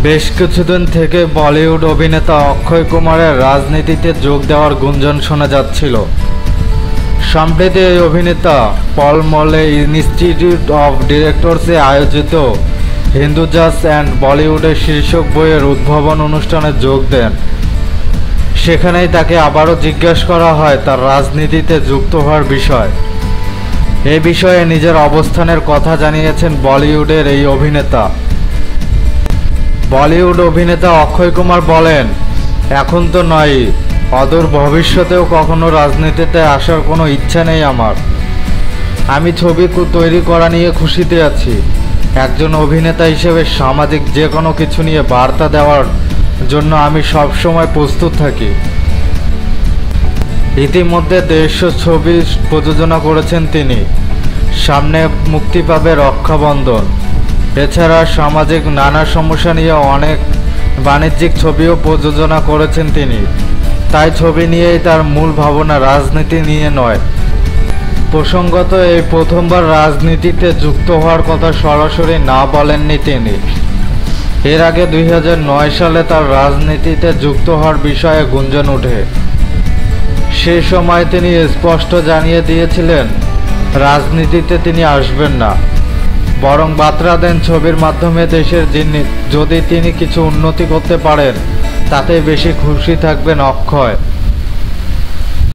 বেশ কিছুদিন থেকে বলিউড অভিনেতা অক্ষয় কুমারের রাজনীতিতে যোগ দেওয়ার গুঞ্জন শোনা যাচ্ছিল। সম্প্রতি এই অভিনেতা পল মলে ইনস্টিটিউট অফ ডিরেক্টরসে আয়োজিত হিন্দুজাস অ্যান্ড বলিউডের শীর্ষক বইয়ের উদ্ভাবন অনুষ্ঠানে যোগ দেন। সেখানেই তাকে আবারও জিজ্ঞাসা করা হয় তার রাজনীতিতে যুক্ত হওয়ার বিষয়। এ বিষয়ে নিজের অবস্থানের কথা জানিয়েছেন বলিউডের এই অভিনেতা। বলিউড অভিনেতা অক্ষয় কুমার বলেন, এখন তো নয়, অদূর ভবিষ্যতেও কখনো রাজনীতিতে আসার কোনো ইচ্ছা নেই আমার। আমি ছবি তৈরি করা নিয়ে খুশিতে আছি। একজন অভিনেতা হিসেবে সামাজিক যে কোনো কিছু নিয়ে বার্তা দেওয়ার জন্য আমি সবসময় প্রস্তুত থাকি। ইতিমধ্যে 150 ছবি প্রযোজনা করেছেন তিনি। সামনে মুক্তি পাবে রক্ষাবন্ধন। এছাড়া সামাজিক নানা সমস্যা নিয়ে অনেক বাণিজ্যিক ছবিও প্রযোজনা করেছেন তিনি। তাই ছবি নিয়েই তার মূল ভাবনা, রাজনীতি নিয়ে নয়। প্রসঙ্গত, এই প্রথমবার রাজনীতিতে যুক্ত হওয়ার কথা সরাসরি না বলেননি তিনি। এর আগে 2009 সালে তার রাজনীতিতে যুক্ত হওয়ার বিষয়ে গুঞ্জন ওঠে। সে সময় তিনি স্পষ্ট জানিয়ে দিয়েছিলেন রাজনীতিতে তিনি আসবেন না, বরং বার্তা দেন ছবির মাধ্যমে দেশের যদি তিনি কিছু উন্নতি করতে পারেন তাতে বেশি খুশি থাকবেন অক্ষয়।